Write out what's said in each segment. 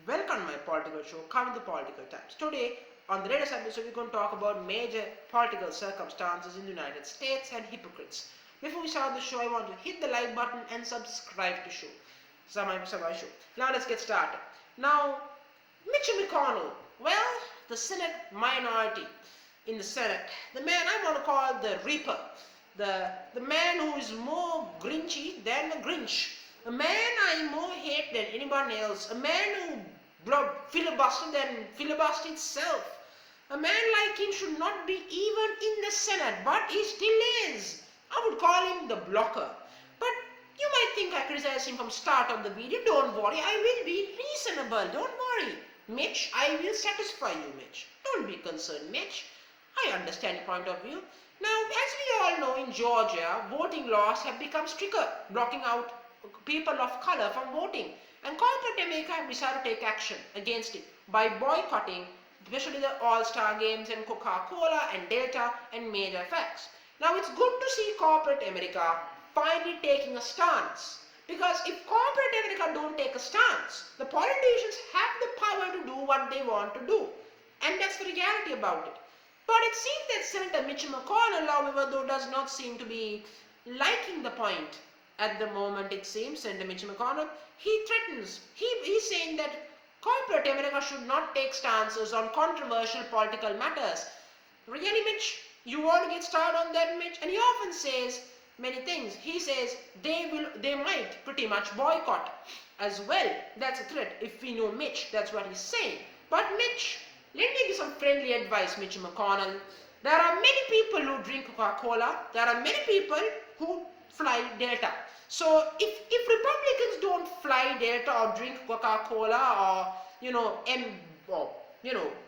Welcome to my political show, Kavindu Political Times. Today, on the latest episode, we're going to talk about major political circumstances in the United States and hypocrites. Before we start the show, I want to hit the like button and subscribe to show. Show. Now let's get started. Now, Mitch McConnell, well, the Senate minority in the Senate, the man I want to call the Reaper, the man who is more grinchy than the Grinch. A man I more hate than anyone else. A man who filibustered than filibuster itself. A man like him should not be even in the Senate, but he still is. I would call him the blocker. But you might think I criticized him from start of the video. Don't worry, I will be reasonable. Don't worry. Mitch, I will satisfy you, Mitch. Don't be concerned, Mitch. I understand your point of view. Now, as we all know, in Georgia, voting laws have become stricter, blocking out people of color from voting, and corporate America have decided to take action against it by boycotting especially the All-Star games and Coca-Cola and Delta and major facts. Now it's good to see corporate America finally taking a stance, because if corporate America don't take a stance, the politicians have the power to do what they want to do, and that's the reality about it. But it seems that Senator Mitch McConnell, however, though does not seem to be liking the point. At the moment, it seems, Senator Mitch McConnell, he threatens, he's saying that corporate America should not take stances on controversial political matters. Really, Mitch? You want to get started on that, Mitch? And he often says many things. He says they might pretty much boycott as well. That's a threat. If we know Mitch, that's what he's saying. But Mitch, let me give you some friendly advice, Mitch McConnell. There are many people who drink Coca-Cola. There are many people who fly Delta. So if Republicans don't fly Delta or drink Coca-Cola or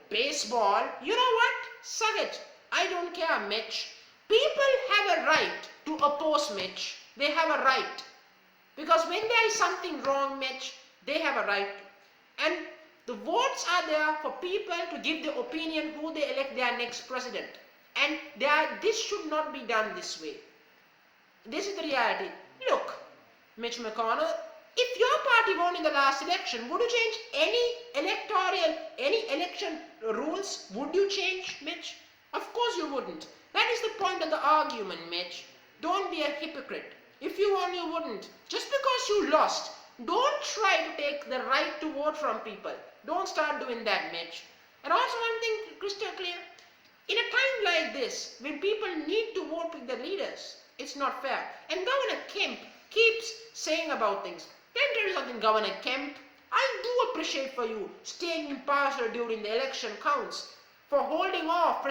baseball, you know what? Suck it. I don't care, Mitch. People have a right to oppose Mitch. They have a right. Because when there is something wrong, Mitch, they have a right to. And the votes are there for people to give their opinion who they elect their next president. And this should not be done this way. This is the reality. Look, Mitch McConnell, if your party won in the last election, would you change any election rules? Would you change, Mitch? Of course you wouldn't. That is the point of the argument, Mitch. Don't be a hypocrite. If you won, you wouldn't. Just because you lost, don't try to take the right to vote from people. Don't start doing that, Mitch. And also one thing crystal clear. In a time like this, when people need to vote with their leaders, it's not fair. And Governor Kemp keeps saying about things. Let me tell you something, Governor Kemp. I do appreciate for you staying impartial during the election counts, for holding off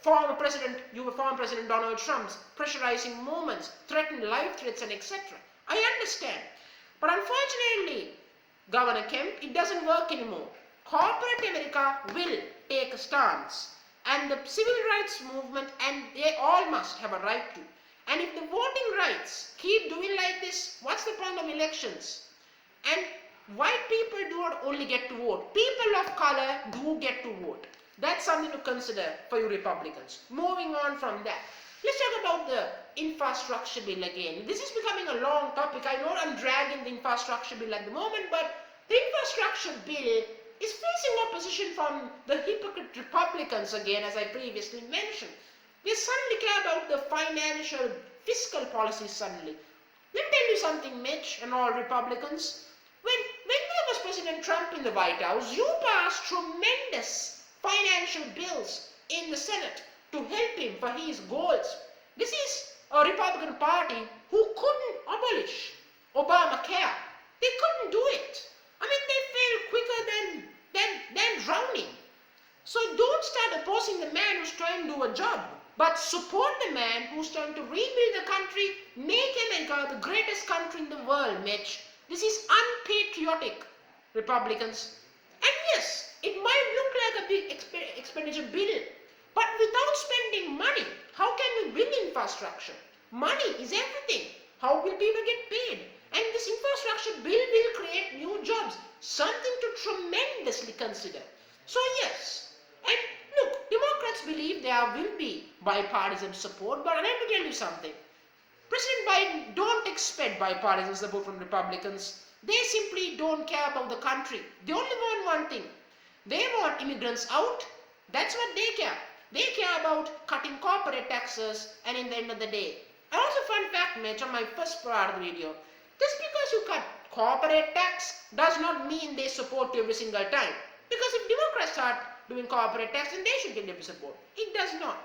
former President Donald Trump's pressurizing moments, threatened life threats and etc. I understand. But unfortunately, Governor Kemp, it doesn't work anymore. Corporate America will take a stance. And the civil rights movement, and they all must have a right to. And if the voting rights keep doing like this, what's the point of elections? And white people do not only get to vote. People of color do get to vote. That's something to consider for you Republicans. Moving on from that, let's talk about the infrastructure bill again. This is becoming a long topic. I know I'm dragging the infrastructure bill at the moment, but the infrastructure bill is facing opposition from the hypocrite Republicans again, as I previously mentioned. They suddenly care about the financial, fiscal policies suddenly. Let me tell you something, Mitch and all Republicans. When there was President Trump in the White House, you passed tremendous financial bills in the Senate to help him for his goals. This is a Republican Party who couldn't abolish Obamacare. They couldn't do it. I mean, they failed quicker than drowning. So don't start opposing the man who's trying to do a job, but support the man who's trying to rebuild the country, make America the greatest country in the world, Mitch. This is unpatriotic, Republicans. And yes, it might look like a big expenditure bill, but without spending money, how can we build infrastructure? Money is everything. How will people get paid? And this infrastructure bill will create new jobs, something to tremendously consider. So yes, and look, Democrats believe there will be bipartisan support, but let me tell you something. President Biden don't expect bipartisan support from Republicans. They simply don't care about the country. They only want one thing. They want immigrants out. That's what they care. They care about cutting corporate taxes, and in the end of the day. And also, fun fact, Mitch, on my first part of the video, just because you cut corporate tax does not mean they support you every single time. Because if Democrats start doing corporate tax, then they should get every support. It does not.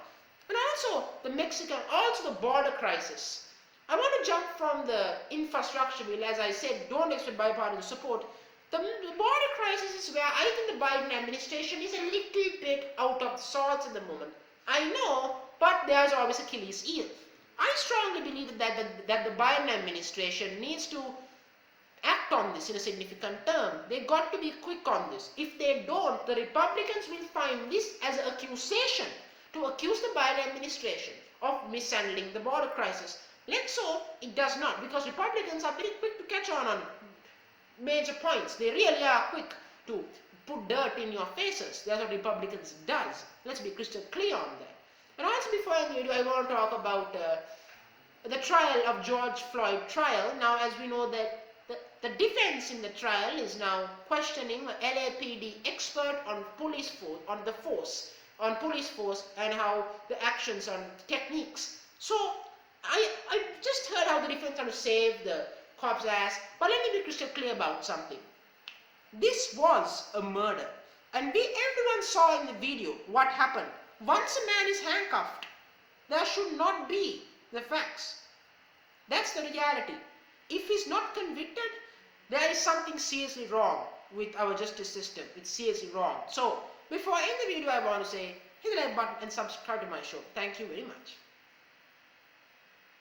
And also the border crisis. I want to jump from the infrastructure bill. As I said, don't expect bipartisan support. The border crisis is where I think the Biden administration is a little bit out of sorts at the moment. I know, but there's always Achilles' heel. I strongly believe that the Biden administration needs to act on this in a significant term. They got to be quick on this. If they don't, the Republicans will find this as an accusation to accuse the Biden administration of mishandling the border crisis. Let's hope it does not, because Republicans are very quick to catch on major points. They really are quick to put dirt in your faces. That's what Republicans does. Let's be crystal clear on that. And also, before I end the video, I want to talk about the trial of George Floyd trial. Now, as we know that the defense in the trial is now questioning an LAPD expert on police force and how the actions on techniques. So I just heard how the defense trying to save the cop's ass, but let me be crystal clear about something. This was a murder, and everyone saw in the video what happened. Once a man is handcuffed, there should not be the facts. That's the reality. If he's not convicted, there is something seriously wrong with our justice system. It's seriously wrong. So, before I end the video, I want to say, hit the like button and subscribe to my show. Thank you very much.